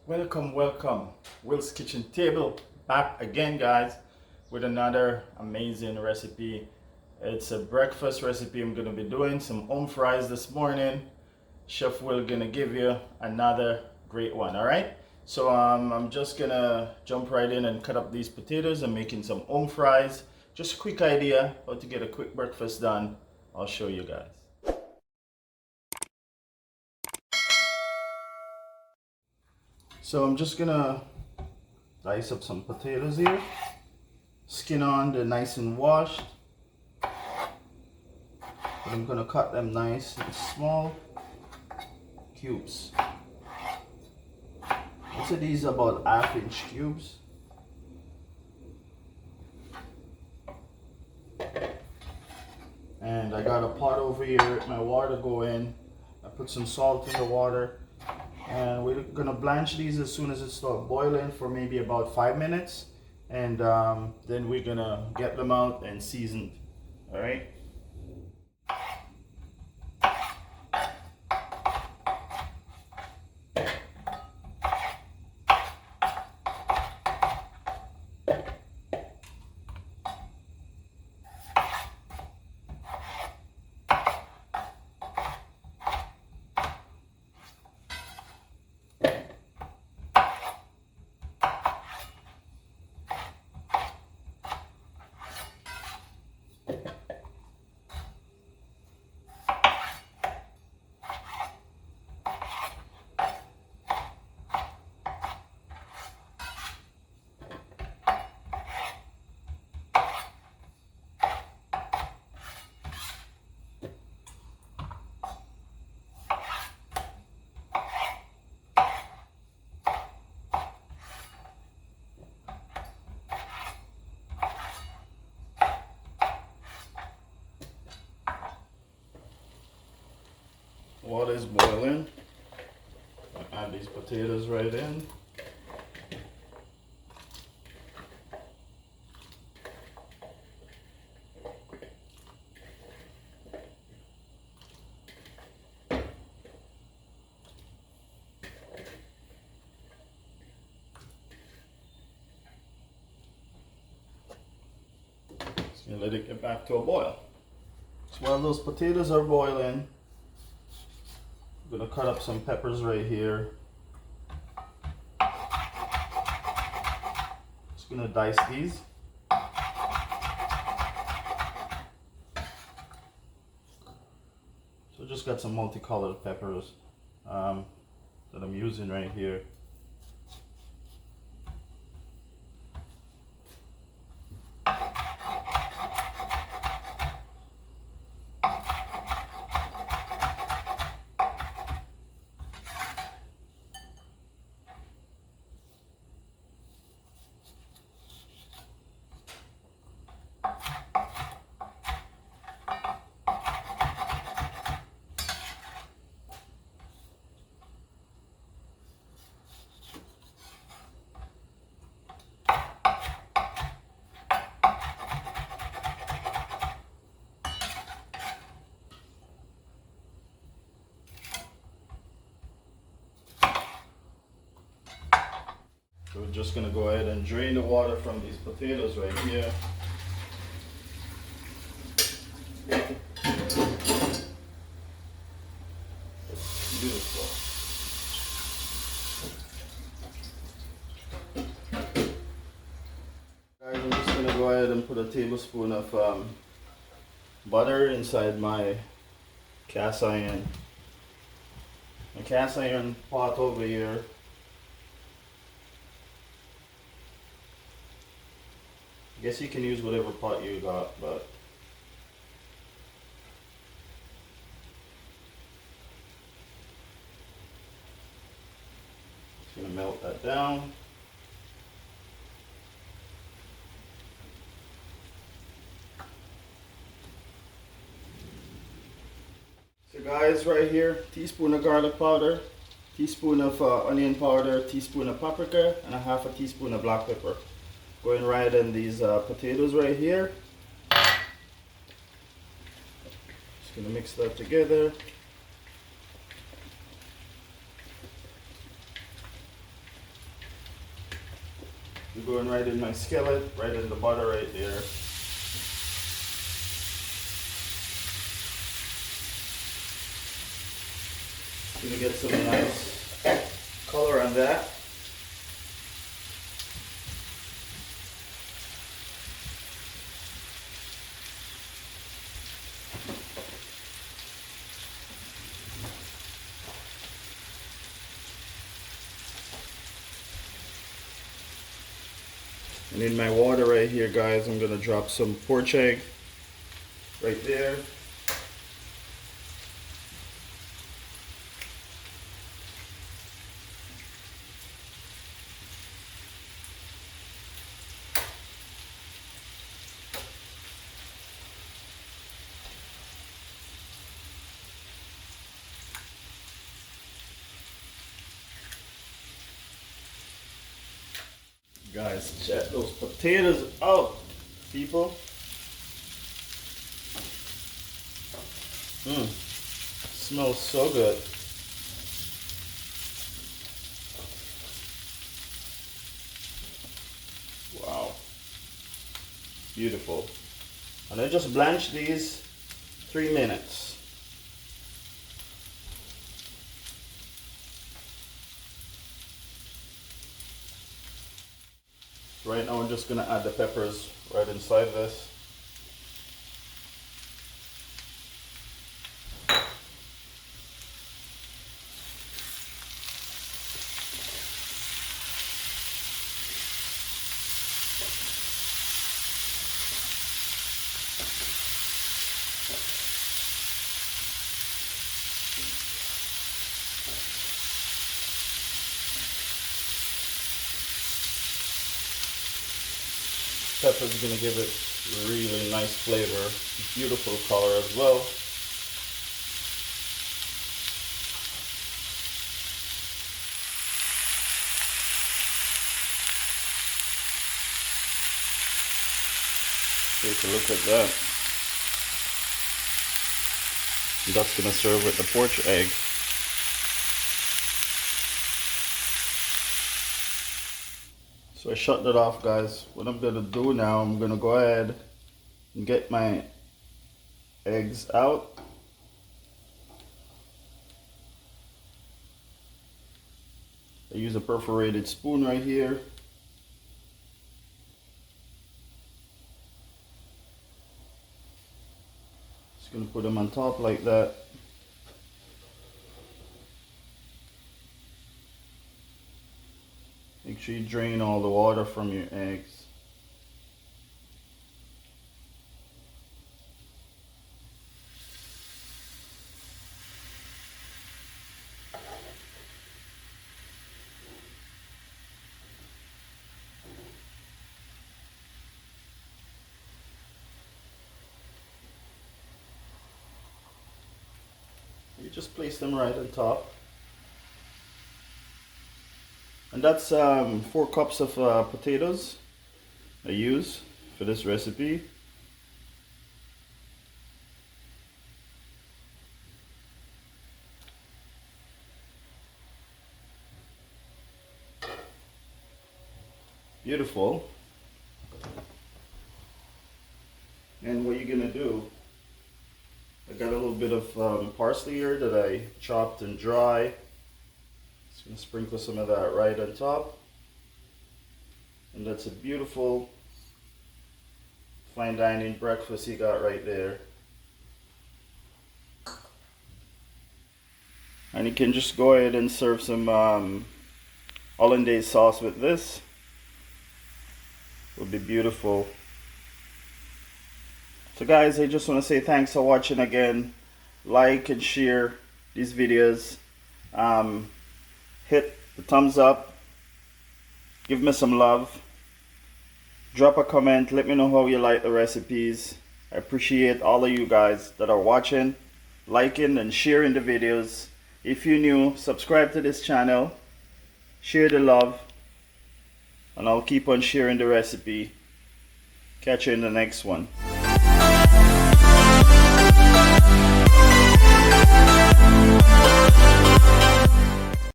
Welcome. Will's Kitchen Table back again, guys, with another amazing recipe. It's a breakfast recipe. I'm gonna be doing some home fries this morning. Chef Will gonna give you another great one. All right. So I'm just gonna jump right in and cut up these potatoes and making some home fries. Just a quick idea how to get a quick breakfast done. I'll show you guys. So I'm just gonna dice up some potatoes here. Skin on, they're nice and washed. But I'm gonna cut them nice and small cubes. Most of these are about half-inch cubes. And I got a pot over here, my water go in. I put some salt in the water. And we're gonna blanch these as soon as it starts boiling for maybe about 5 minutes. And then we're gonna get them out and season. All right. Water is boiling. I add these potatoes right in. Just gonna let it get back to a boil. So while those potatoes are boiling, I'm gonna cut up some peppers right here. Just gonna dice these. So just got some multicolored peppers that I'm using right here. So we're just gonna go ahead and drain the water from these potatoes right here. Beautiful. Guys, I'm just gonna go ahead and put a tablespoon of butter inside my cast iron. My cast iron pot over here. I guess you can use whatever pot you got, but just gonna melt that down. So guys, right here, teaspoon of garlic powder, teaspoon of onion powder, teaspoon of paprika, and a half a teaspoon of black pepper. Going right in these potatoes right here. Just gonna mix that together. We're going right in my skillet, right in the butter right there. Gonna get some nice color on that. And in my water right here, guys, I'm gonna drop some poached egg right there. Guys, check those potatoes out, people. Smells so good. Wow. Beautiful. And I just blanch these 3 minutes. Right now I'm just gonna add the peppers right inside this. Pepper's gonna give it really nice flavor, beautiful color as well. Take a look at that. That's gonna serve with the poached egg. So I shut that off, guys. What I'm gonna do now, I'm gonna go ahead and get my eggs out. I use a perforated spoon right here. Just gonna put them on top like that. Make sure you drain all the water from your eggs. You just place them right on top. And that's 4 cups of potatoes I use for this recipe. Beautiful. And what you're gonna do, I got a little bit of parsley here that I chopped and dry. Just gonna sprinkle some of that right on top. And that's a beautiful fine dining breakfast you got right there. And you can just go ahead and serve some hollandaise sauce with this. It would be beautiful. So guys, I just want to say thanks for watching again. Like and share these videos. Hit the thumbs up. Give me some love. Drop a comment. Let me know how you like the recipes. I appreciate all of you guys that are watching, liking and sharing the videos. If you're new, subscribe to this channel. Share the love. And I'll keep on sharing the recipe. Catch you in the next one.